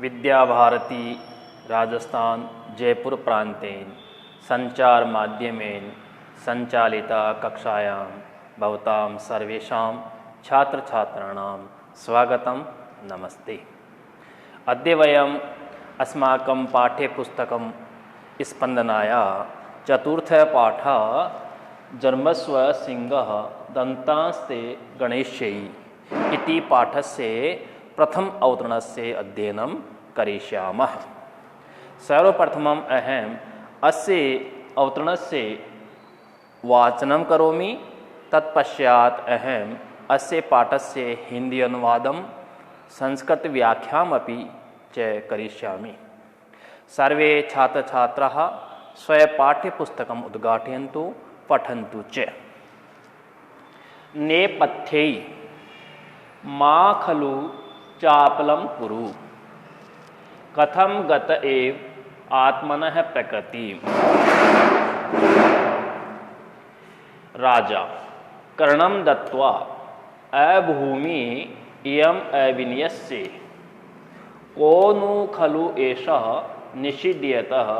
विद्या भारती राजस्थान जयपुर प्रान्तेन संचार माध्यमेन संचालिता कक्षायां भवतां सर्वेषां छात्र छात्राणां स्वागतं नमस्ते। अद्य वयम् अस्माकं पाठ्यपुस्तकं स्पन्दनाया चतुर्थः पाठः जन्मस्व सिंहः दन्तास्ते गणेश्यै इति पाठस्य प्रथम अवतरणस्य अध्ययनं करिष्यामः। सर्वप्रथमम् अहम् अस्य अवतरणस्य वाचनं करोमि, तत्पश्चात् अहम् अस्य पाठस्य हिंदी अनुवादं संस्कृत व्याख्यामपि च करिष्यामि। सर्वे छात्रछात्राः स्वपाठ्यपुस्तकम् उद्घाटयन्तु, पठन्तु च। नेपथ्ये मा खलु चापलं कुरु, कथं गत एव आत्मनः प्रकृति। राजा कर्णं दत्त्वा अभूमि इयम् अविनयस्य, को नु खलु एषः निषिध्यतः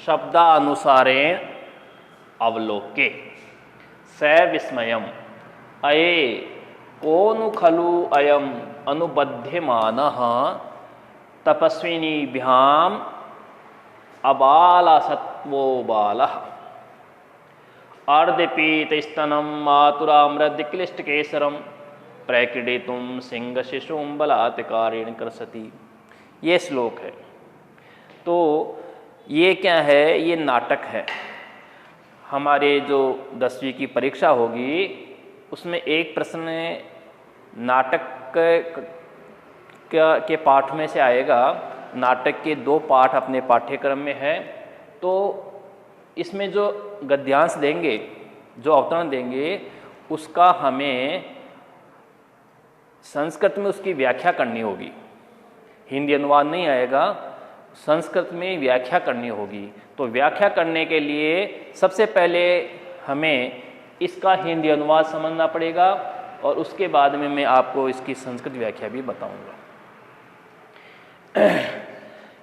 शब्दानुसारेण अवलोके स विस्मयम् अये को नु खलु अयम् अनुबध्यमानः तपस्विनीभ्याम् अबालसत्वो बालः। अर्धपीतस्तनं मातुरामृतक्लिष्टकेसरं प्रक्रीडितुं सिंहशिशुं बलात्कारेण कर्षति। ये श्लोक है। तो ये क्या है? ये नाटक है। हमारे जो 10वीं की परीक्षा होगी उसमें एक प्रश्न नाटक के पाठ में से आएगा। नाटक के 2 पाठ अपने पाठ्यक्रम में है, तो इसमें जो गद्यांश देंगे, जो अवतरण देंगे, उसका हमें संस्कृत में उसकी व्याख्या करनी होगी। हिंदी अनुवाद नहीं आएगा, संस्कृत में व्याख्या करनी होगी। तो व्याख्या करने के लिए सबसे पहले हमें इसका हिंदी अनुवाद समझना पड़ेगा और उसके बाद में मैं आपको इसकी संस्कृत व्याख्या भी बताऊंगा।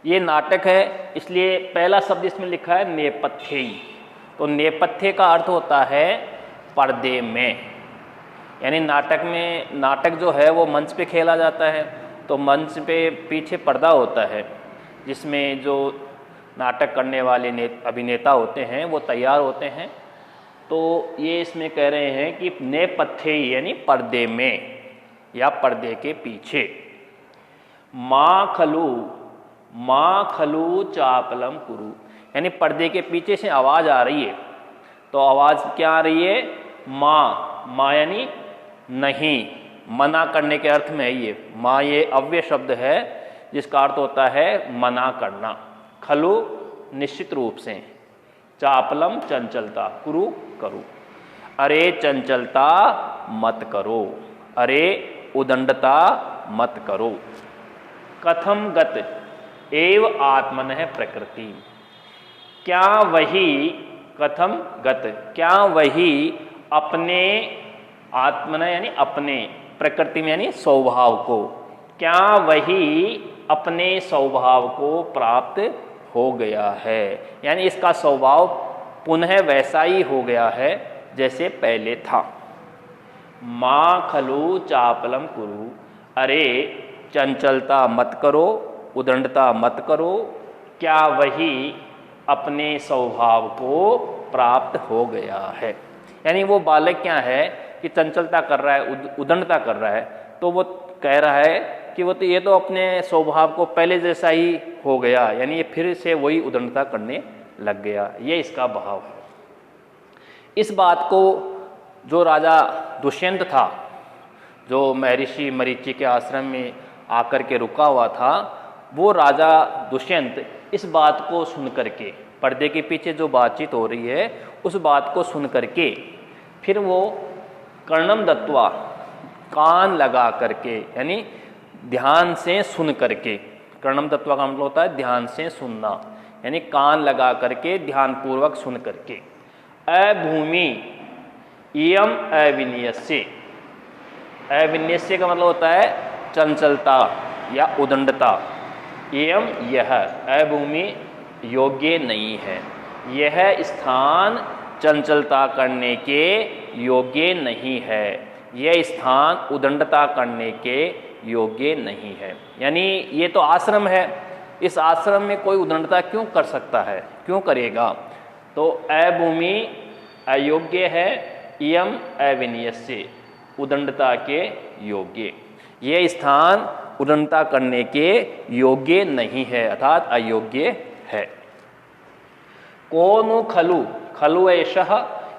ये नाटक है, इसलिए पहला शब्द इसमें लिखा है नेपथ्ये। तो नेपथ्य का अर्थ होता है पर्दे में, यानी नाटक में, नाटक जो है वो मंच पे खेला जाता है, तो मंच पे पीछे पर्दा होता है जिसमें जो नाटक करने वाले अभिनेता होते हैं वो तैयार होते हैं। तो ये इसमें कह रहे हैं कि नेपथ्ये यानी पर्दे में या पर्दे के पीछे। माँ खलु चापलम कुरु, यानी पर्दे के पीछे से आवाज़ आ रही है। तो आवाज़ क्या आ रही है? माँ यानी नहीं, मना करने के अर्थ में है ये। माँ ये अव्यय शब्द है जिसका अर्थ होता है मना करना। खलु निश्चित रूप से, चापलम चंचलता, कुरु करो। अरे चंचलता मत करो, अरे उदंडता मत करो। कथम गत एव आत्मनः प्रकृति, क्या वही, कथम गत, क्या वही अपने, आत्मन यानी अपने, प्रकृति में यानी स्वभाव को, क्या वही अपने स्वभाव को प्राप्त हो गया है, यानी इसका स्वभाव पुनः वैसा ही हो गया है जैसे पहले था। माँ खलु चापलम कुरु, अरे चंचलता मत करो, उदंडता मत करो, क्या वही अपने स्वभाव को प्राप्त हो गया है। यानी वो बालक क्या है कि चंचलता कर रहा है, उदंडता कर रहा है, तो वो कह रहा है कि वो तो ये तो अपने स्वभाव को पहले जैसा ही हो गया, यानी ये फिर से वही उदंडता करने लग गया। ये इसका भाव है। इस बात को जो राजा दुष्यंत था, जो महर्षि मरीचि के आश्रम में आकर के रुका हुआ था, वो राजा दुष्यंत इस बात को सुन करके, पर्दे के पीछे जो बातचीत हो रही है उस बात को सुन करके, फिर वो कर्णम दत्वा, कान लगा करके, यानी ध्यान से सुन करके, कर्णम दत्वा का मतलब होता है ध्यान से सुनना, यानी कान लगा करके ध्यान पूर्वक सुन करके। अभूमि इयम अविन्यस्य, अविन्यस्य का मतलब होता है चंचलता या उदंडता। एवं यह अभूमि योग्य नहीं है, यह स्थान चंचलता करने के योग्य नहीं है, यह स्थान उदंडता करने के योग्य नहीं है। यानी ये तो आश्रम है, इस आश्रम में कोई उदंडता क्यों कर सकता है, क्यों करेगा? तो अभूमि अयोग्य है, इयम अविनियस्य उदंडता के योग्य, ये स्थान उदंडता करने के योग्य नहीं है अर्थात अयोग्य है। कोनु खलु खलुवेशः,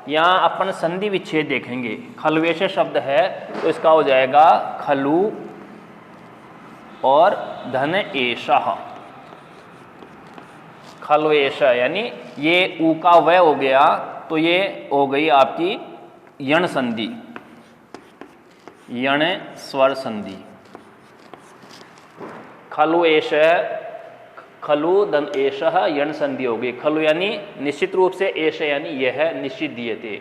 यहाँ अपन संधि विच्छेद देखेंगे। खलवेश शब्द है तो इसका हो जाएगा खलु और धन एशः, खलवेश यानी ये ऊ का वय हो गया तो ये हो गई आपकी यण संधि, यण स्वर संधि। खलु एश, खलु धन एशः यण संधि हो गई। खलु यानी निश्चित रूप से, एश यानी यह निश्चित दीयते।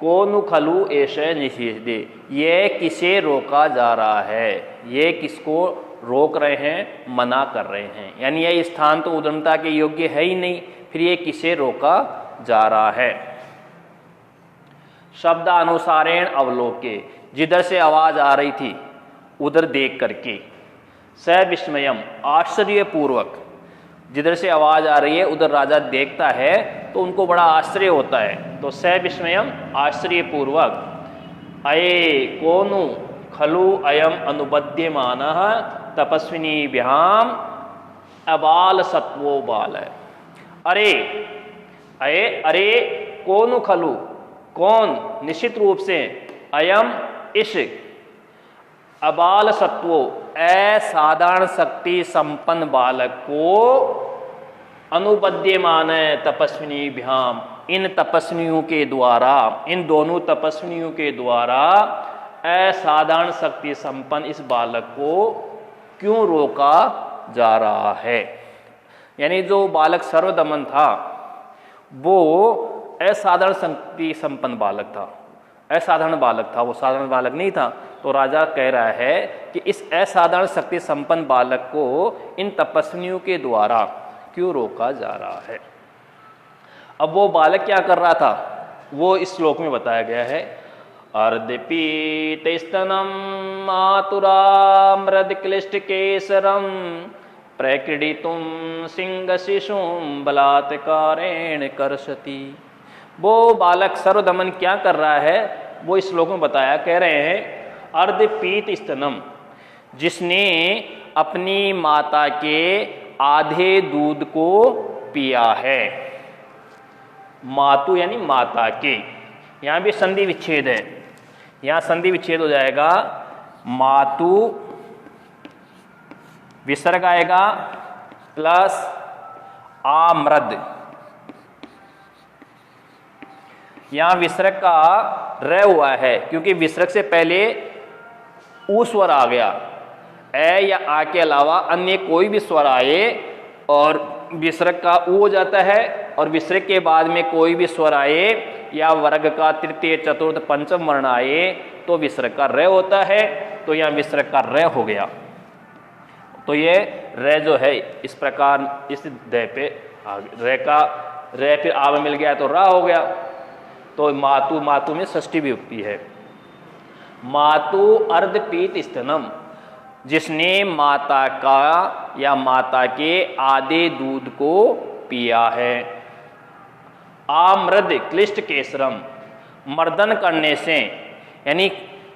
कोनु खलु एश निषेधे, ये किसे रोका जा रहा है, ये किसको रोक रहे हैं, मना कर रहे हैं। यानी यह स्थान तो उदंडता के योग्य है ही नहीं, फिर ये किसे रोका जा रहा है। शब्दानुसारेण अवलोके, जिधर से आवाज आ रही थी उधर देख करके। स विस्मयम, आश्चर्यपूर्वक, जिधर से आवाज आ रही है उधर राजा देखता है तो उनको बड़ा आश्चर्य होता है। तो स विस्मयम आश्चर्यपूर्वक। अये कोनु खलु अयम अनुबध्यमानः तपस्विनीभ्याम अबाल सत्वो बाल। अरे अये, अरे कोनु खलु, कौन, निश्चित रूप से, अयम इस, अबाल सत्वो असाधारण शक्ति संपन्न बालक को, अनुबध्यमान तपस्विनीभ्याम, इन तपस्विनियों के द्वारा, इन दोनों तपस्विनियों के द्वारा असाधारण शक्ति संपन्न इस बालक को क्यों रोका जा रहा है। यानी जो बालक सर्वदमन था वो असाधारण शक्ति संपन्न बालक था, असाधारण बालक था, वो साधारण बालक नहीं था। तो राजा कह रहा है कि इस असाधारण शक्ति संपन्न बालक को इन तपस्विनियों के द्वारा क्यों रोका जा रहा है। अब वो बालक क्या कर रहा था वो इस श्लोक में बताया गया है। अर्धपीतस्तनम मातुरामृद क्लिष्ट केसरम प्रक्रीडितुम सिंह शिशुम बलात्कारेण कर्षति। वो बालक सर्वदमन क्या कर रहा है वो इस श्लोक में बताया, कह रहे हैं अर्धपीत स्तनम, जिसने अपनी माता के आधे दूध को पिया है। मातु यानी माता के, यहां भी संधि विच्छेद है, यहां संधि विच्छेद हो जाएगा। मातु विसर्ग आएगा प्लस आमृद, यहां विसर्ग का र हुआ है क्योंकि विसर्ग से पहले ऊ स्वर आ गया। ए या आ के अलावा अन्य कोई भी स्वर आए और विसर्ग का ऊ हो जाता है, और विसर्ग के बाद में कोई भी स्वर आए या वर्ग का तृतीय चतुर्थ पंचम वर्ण आए तो विसर्ग का र होता है। तो यहाँ विसर्ग का र हो गया, तो ये र जो है इस प्रकार इस द पे र का र फिर आ में मिल गया तो रा हो गया। तो मातु, मातु में षष्ठी विभक्ति है। मातु अर्धपीत स्तनम, जिसने माता का या माता के आधे दूध को पिया है। आमृद क्लिष्ट केसरम, मर्दन करने से यानी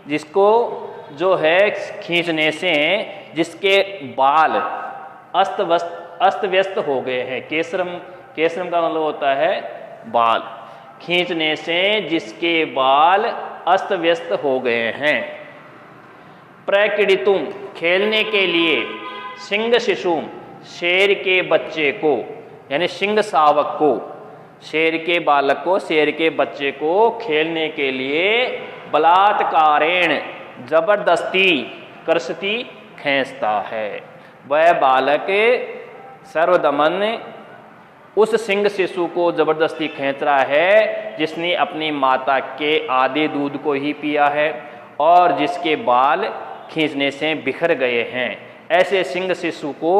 जिसको जो है खींचने से जिसके बाल अस्त व्यस्त हो गए हैं। केसरम, केसरम का मतलब होता है बाल, खींचने से जिसके बाल अस्त व्यस्त हो गए हैं। प्रक्रीडितुम, खेलने के लिए, सिंह शिशुम, शेर के बच्चे को यानी सिंह शावक को, शेर के बालक को, शेर के बच्चे को खेलने के लिए बलात्कारेण जबरदस्ती कर्षति खींचता है। वह बालक सर्वदमन उस सिंह शिशु को जबरदस्ती खींच रहा है जिसने अपनी माता के आधे दूध को ही पिया है और जिसके बाल खींचने से बिखर गए हैं। ऐसे सिंह शिशु को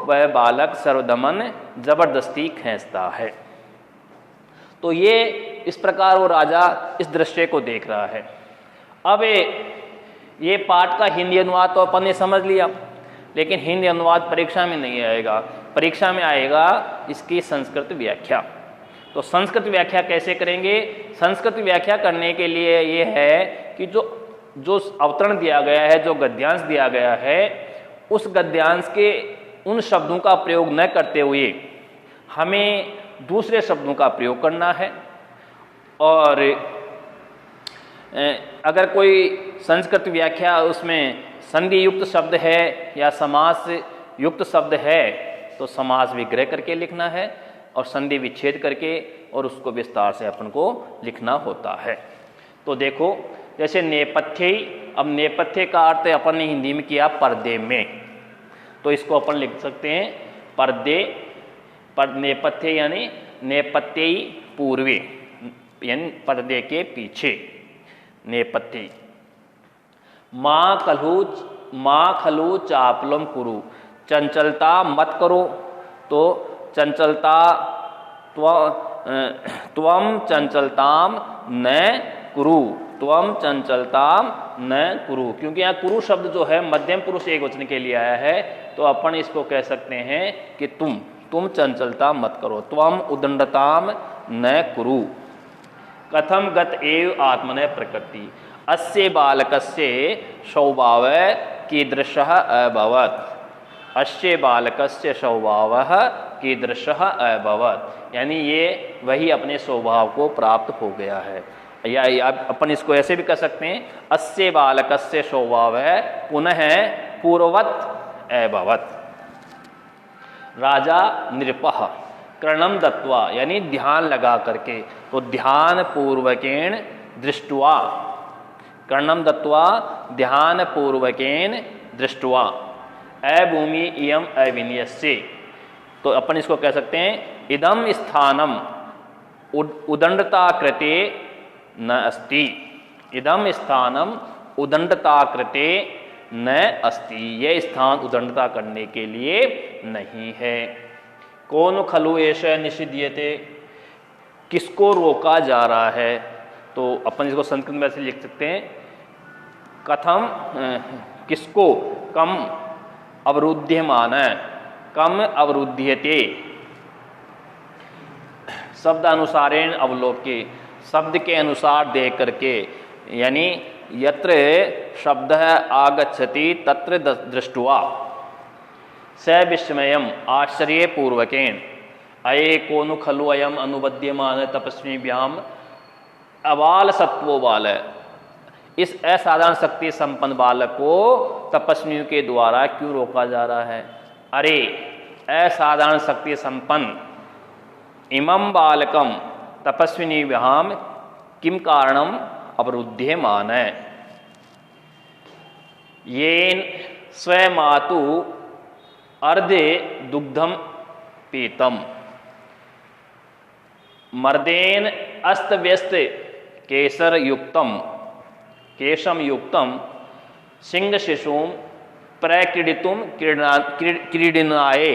वह बालक सर्वदमन जबरदस्ती खींचता है। तो ये इस प्रकार वो राजा इस दृश्य को देख रहा है। अब ये पाठ का हिंदी अनुवाद तो अपन ने समझ लिया, लेकिन हिंदी अनुवाद परीक्षा में नहीं आएगा। परीक्षा में आएगा इसकी संस्कृत व्याख्या। तो संस्कृत व्याख्या कैसे करेंगे? संस्कृत व्याख्या करने के लिए ये है कि जो अवतरण दिया गया है, जो गद्यांश दिया गया है, उस गद्यांश के उन शब्दों का प्रयोग न करते हुए हमें दूसरे शब्दों का प्रयोग करना है। और अगर कोई संस्कृत व्याख्या उसमें संधि युक्त शब्द है या समास युक्त शब्द है तो समास विग्रह करके लिखना है और संधि विच्छेद करके और उसको विस्तार से अपन को लिखना होता है। तो देखो जैसे नेपथ्य, अब नेपथ्य का अर्थ अपन ने हिंदी में किया पर्दे में, तो इसको अपन लिख सकते हैं पर्दे पर नेपथ्य यानी नेपथ्य पूर्वे यानी पर्दे के पीछे नेपथ्य। माँ खलु चापलम कुरु, चंचलता मत करो। तो चंचलता त्वम चंचलताम न कुरु, त्वम चंचलताम न कुरु, क्योंकि यहाँ कुरु शब्द जो है मध्यम पुरुष एकवचन के लिए आया है, तो अपन इसको कह सकते हैं कि तुम चंचलता मत करो। त्वम उदंडताम न कुरु। कथम गत एव आत्मने प्रकृति, अस्य बालकस्य स्वभाव कीदृशः अभवत्, अस्य बालकस्य स्वभाव कीदृशः अभवत्, यानी ये वही अपने स्वभाव को प्राप्त हो गया है। या अपन इसको ऐसे भी कह सकते हैं अस्य बालकस्य स्वभाव पुनः पूर्ववत् अभवत्। राजा नृपः कर्णम दत्वा, यानी ध्यान लगा करके, तो ध्यान पूर्वकेण दृष्टवा, कर्णम दत्वा ध्यान पूर्वकेन दृष्टवा अभूमि इयम अविन्यस्य। तो अपन इसको कह सकते हैं इदम स्थानम उदंडता कृते न अस्ति, इदम स्थानम उदंडता कृते न अस्ति, यह स्थान उदंडता करने के लिए नहीं है। कौन खलु एष निषिध्यते, किसको रोका जा रहा है? तो अपन इसको संस्कृत में ऐसे लिख सकते हैं कथम, किसको, कम अवरुध्यमान, कम अवरुध्यते, शब्द अनुसारेण अवलोके, शब्द के अनुसार देख करके, यानी यत्र शब्द आगच्छति तत्र दृष्ट्वा स विस्मयम आश्चर्यपूर्वकेण अये कोनु खलु अयम अनुबध्यमान तपस्वीभ्याम अबाल सत्वो बाल, इस असाधारण शक्ति संपन्न बालक को तपस्वियों के द्वारा क्यों रोका जा रहा है? अरे असाधारण शक्ति संपन्न इमं बालकम तपस्विनीभ्याम किम कारणम अवरुध्यमान, येन स्वमातु अर्धे दुग्धम पीतम मर्देन अस्तव्यस्त केसर युक्तम केशम युक्तम सिंह शिशुम प्रक्रीडितुम क्रीडनाय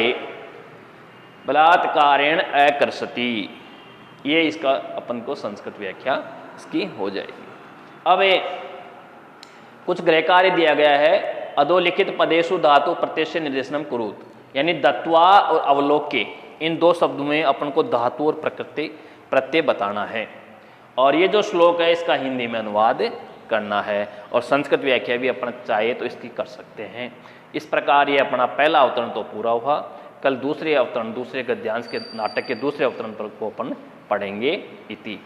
बलात्कारेण अकर्षति। ये इसका अपन को संस्कृत व्याख्या इसकी हो जाएगी। अब कुछ गृह कार्य दिया गया है। अधोलिखित पदेशु धातु प्रत्यक्ष निर्देशनम कुरुत, यानी दत्वा और अवलोके, इन दो शब्दों में अपन को धातु और प्रकृति प्रत्यय बताना है। और ये जो श्लोक है इसका हिंदी में अनुवाद करना है और संस्कृत व्याख्या भी अपन चाहे तो इसकी कर सकते हैं। इस प्रकार ये अपना पहला अवतरण तो पूरा हुआ। कल दूसरे अवतरण, दूसरे गद्यांश के नाटक के दूसरे अवतरण पर को अपन पढ़ेंगे इति।